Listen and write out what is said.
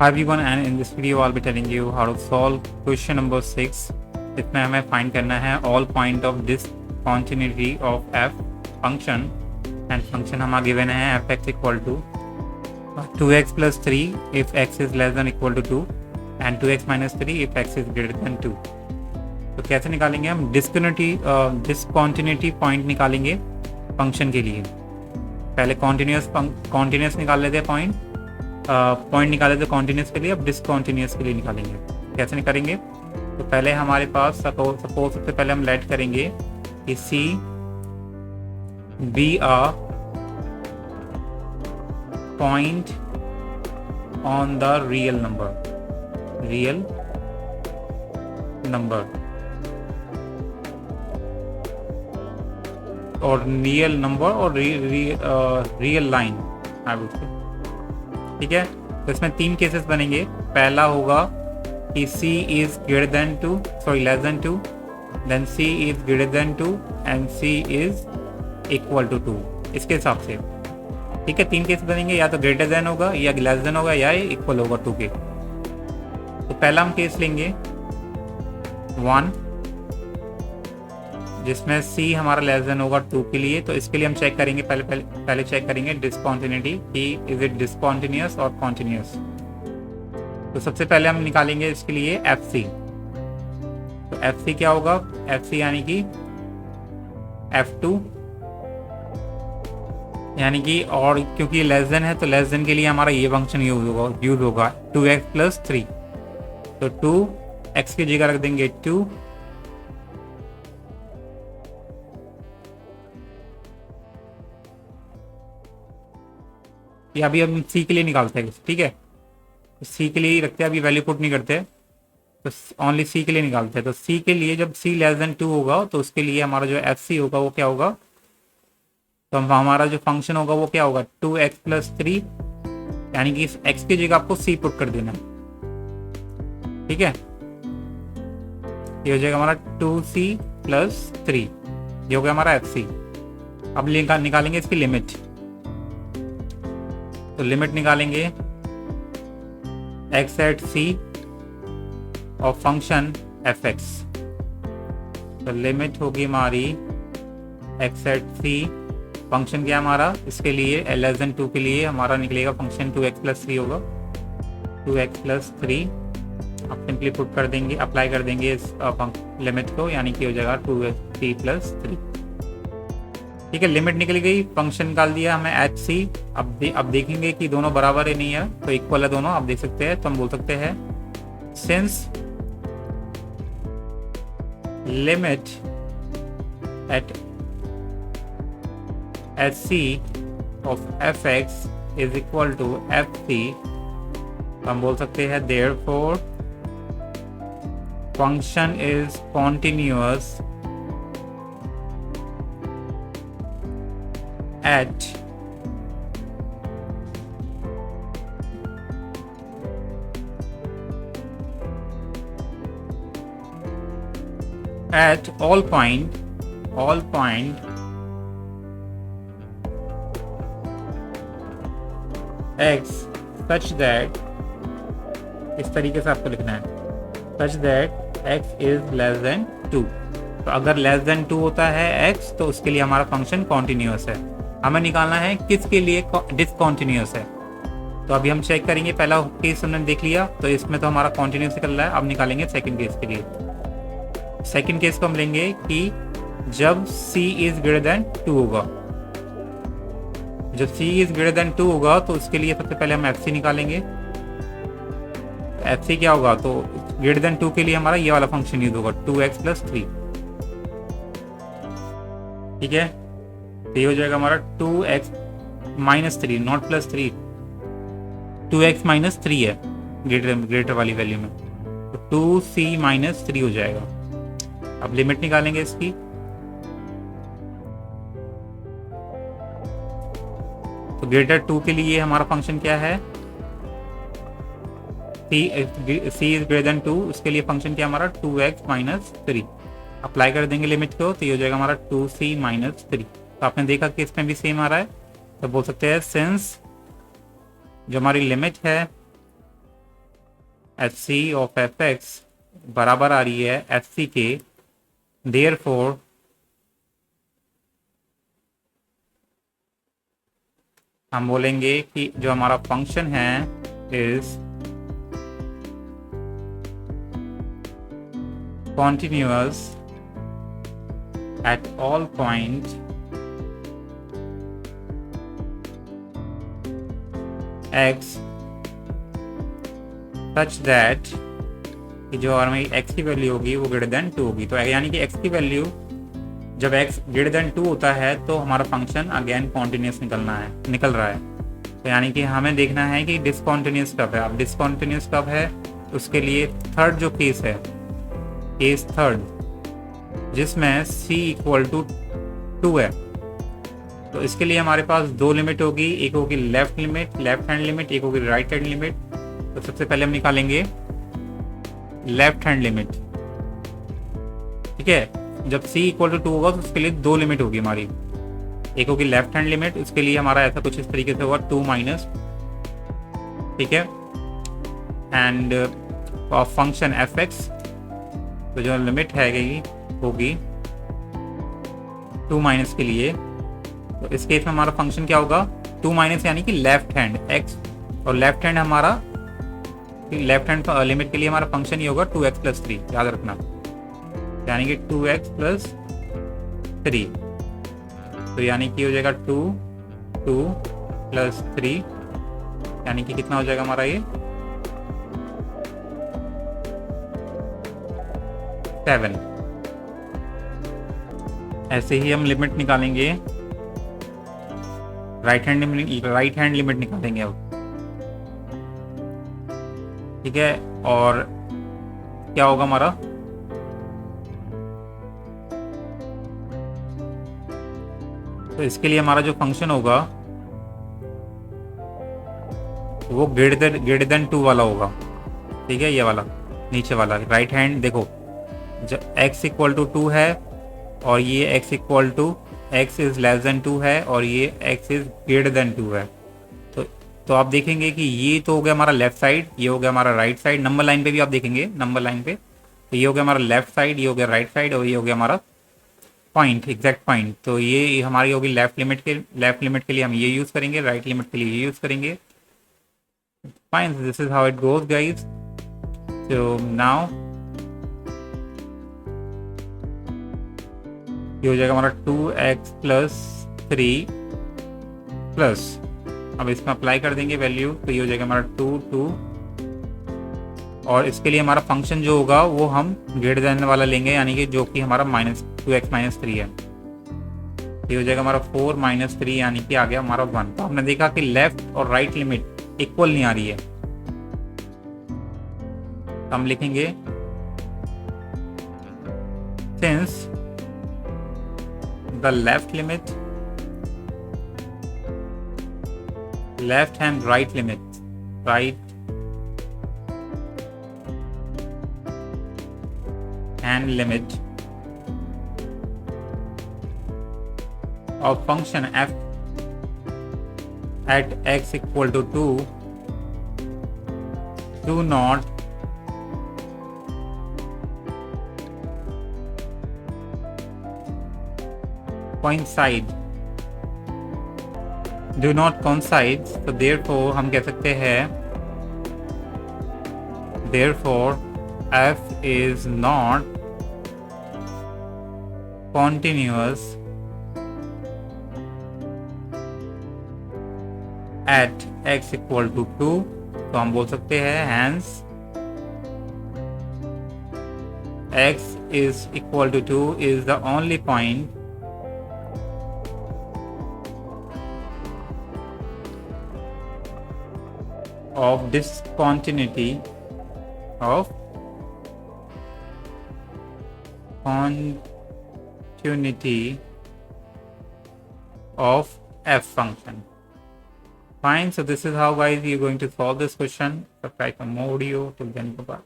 Hi everyone, and in this video I'll be telling you how to solve question number 6. इसमें हमें find करना है all point of discontinuity of f function and function हमारा given है fx equal to 2x plus 3 if x is less than equal to 2 and 2x minus 3 if x is greater than 2. तो कैसे निकालेंगे हम discontinuity point निकालेंगे function के लिए. पहले कॉन्टिन्यूस निकाल लेते हैं पॉइंट निकाले थे कॉन्टिन्यूस के लिए. अब डिसकॉन्टिन्यूस के लिए निकालेंगे. कैसे निकालेंगे? तो पहले हमारे पास सपोज सबसे पहले हम लेट करेंगे कि c be a point on the real number और रियल नंबर और real line I would say. ठीक है, तो इसमें 3 केसेस बनेंगे. पहला होगा कि c is greater than 2 less than 2, then c is greater than 2 and c is equal to 2. इसके हिसाब से ठीक है 3 केस बनेंगे. या तो ग्रेटर देन होगा या लेस देन होगा या इक्वल होगा 2 के. तो पहला हम केस लेंगे 1 जिसमें c हमारा लेस देन होगा 2 के लिए. तो इसके लिए हम चेक करेंगे पहले चेक करेंगे डिसकॉन्टिन्यूटी कि इज इट डिसकॉन्टिन्यूअस और कॉन्टिन्यूअस. तो सबसे पहले हम निकालेंगे इसके लिए fc. तो fc क्या होगा? fc यानी कि f2 यानी कि, और क्योंकि लेस देन है तो लेस देन के लिए हमारा ये फंक्शन यूज होगा 2x plus 3. तो 2x की जगह रख देंगे 2 या अभी हम सी के लिए निकालते हैं. ठीक है, सी के लिए ही रखते हैं, अभी वैल्यू पुट नहीं करते, तो ओनली सी के लिए निकालते हैं. तो सी के लिए जब सी लेस देन 2 होगा तो उसके लिए हमारा जो एफ सी होगा वो क्या होगा? तो हमारा जो फंक्शन होगा वो क्या होगा? 2x plus 3 यानी कि इस x की जगह आपको c पुट कर देना. ठीक है, ये हो जाएगा हमारा 2c plus 3. ये हो गया हमारा एफ सी. अब निकालेंगे इसकी लिमिट. तो लिमिट निकालेंगे x at c of function fx. तो लिमिट होगी हमारी x एट c. फंक्शन क्या हमारा? इसके लिए लेस देन 2 के लिए हमारा निकलेगा फंक्शन 2x plus 3 होगा. 2x plus 3 आप सिंपली पुट कर देंगे, अप्लाई कर देंगे इस लिमिट को, यानी कि हो जाएगा 2c plus 3. ठीक है, लिमिट निकल गई, फंक्शन निकाल दिया हमें एच सी. अब देखेंगे कि दोनों बराबर है नहीं है, तो इक्वल है दोनों. आप देख सकते हैं, तो हम बोल सकते हैं since limit at h c of f x is equal to f c. हम बोल सकते हैं therefore function is continuous at all point x such that, इस तरीके से आपको लिखना है, such that x is less than 2. तो अगर लेस देन 2 होता है x तो उसके लिए हमारा फंक्शन कॉन्टिन्यूअस है. हमें निकालना है किसके लिए डिसकॉन्टिन्यूअस है. तो अभी हम चेक करेंगे. पहला केस हमने देख लिया, तो इसमें तो हमारा कॉन्टिन्यूअस निकल रहा है. अब निकालेंगे सेकंड केस के लिए. सेकंड केस को हम लेंगे कि जब c इज ग्रेटर देन 2 होगा. जब c इज ग्रेटर देन 2 होगा तो उसके लिए सबसे पहले हम fc निकालेंगे. fc क्या होगा? तो ग्रेटर देन 2 के लिए हमारा ये वाला फंक्शन यूज होगा 2x plus 3. ठीक है, तो ये हो जाएगा हमारा 2x minus 3, not plus 3. 2x minus 3 है ग्रेटर वाली वैल्यू में, तो 2c minus 3 हो जाएगा. अब लिमिट निकालेंगे इसकी. तो ग्रेटर 2 के लिए हमारा फंक्शन क्या है? c is greater than 2. उसके लिए फंक्शन क्या हमारा? 2x minus 3. अप्लाई कर देंगे लिमिट को, तो ये हो जाएगा हमारा 2c minus 3. तो आपने देखा कि इसमें भी सेम आ रहा है. तो बोल सकते हैं सिंस जो हमारी लिमिट है h c of f x बराबर आ रही है एफ सी के, देयरफॉर हम बोलेंगे कि जो हमारा फंक्शन है is continuous at all points x such that कि जो हमारी x की वैल्यू होगी वो ग्रेटर देन 2 होगी। तो यानी कि x की वैल्यू जब x ग्रेटर देन 2 होता है तो हमारा फंक्शन अगेन कॉन्टिन्यूस निकल रहा है। तो यानी कि हमें देखना है कि डिसकॉन्टिन्यूस कब है। अब डिसकॉन्टिन्यूस कब है उसके लिए थर्ड जो केस है, केस थर्ड, जिसमें c इक्वल टू 2 है। तो इसके लिए हमारे पास दो लिमिट होगी, एक होगी लेफ्ट हैंड लिमिट, एक होगी राइट हैंड लिमिट। तो सबसे पहले हम निकालेंगे लेफ्ट हैंड लिमिट। ठीक है, जब c इक्वल टू 2 होगा तो उसके लिए दो लिमिट होगी हमारी, एक होगी लेफ्ट हैंड लिमिट, उसके लिए हमारा ऐसा कुछ इस तरीके से होगा 2 माइनस, ठीक है, एंड फंक्शन एफ एक्स, तो जो लिमिट है होगी 2 माइनस के लिए। तो इस केस में हमारा फंक्शन क्या होगा, 2 माइनस यानी कि लेफ्ट हैंड x, और लेफ्ट हैंड हमारा लेफ्ट हैंड लिमिट के लिए हमारा फंक्शन ही होगा 2x प्लस 3, याद रखना, यानी कि 2x प्लस 3। तो यानी कि हो जाएगा 2 प्लस 3, यानी कि कितना हो जाएगा हमारा ये 7। ऐसे ही हम लिमिट निकालेंगे, राइट हैंड लिमिट निकालेंगे अब, ठीक है। और क्या होगा हमारा, तो इसके लिए हमारा जो फंक्शन होगा वो ग्रेटर देन 2 वाला होगा, ठीक है, ये वाला नीचे वाला राइट हैंड। देखो जब x इक्वल टू 2 है और ये x equal to x is less than 2 है और ये x इज ग्रेटर देन 2 है। तो आप देखेंगे कि ये तो हो गया हमारा लेफ्ट साइड, ये हो गया हमारा राइट साइड। नंबर लाइन पे भी आप देखेंगे, नंबर लाइन पे तो ये हो गया हमारा लेफ्ट साइड, ये हो गया राइट साइड, और ये हो गया हमारा पॉइंट, एग्जैक्ट पॉइंट। तो ये हमारी होगी लेफ्ट लिमिट के लिए हम ये यूज करेंगे, राइट लिमिट के लिए ये यूज करेंगे। Fine, this is how it goes guys. So now ये हो जाएगा हमारा 2x प्लस 3 प्लस, अब इसमें अप्लाई कर देंगे वैल्यू, तो ये हो जाएगा हमारा 2 और इसके लिए हमारा फंक्शन जो होगा वो हम ग्रेटर देन वाला लेंगे, यानी कि जो कि हमारा -2x माइनस 3 है। ये हो जाएगा हमारा 4 माइनस 3, यानी कि आ गया हमारा 1। तो हमने देखा कि लेफ्ट और राइट लिमिट इक्वल नहीं आ रही है, तो हम लिखेंगे since the left and right hand limit of function f at x equal to 2 do not coincide, तो therefore हम कह सकते हैं therefore f is not continuous at x equal to 2। तो हम बोल सकते हैं hence x is equal to 2 is the only point of discontinuity of f function. Fine, so this is how guys you're going to solve this question. Subscribe for more video. Till then, bye bye.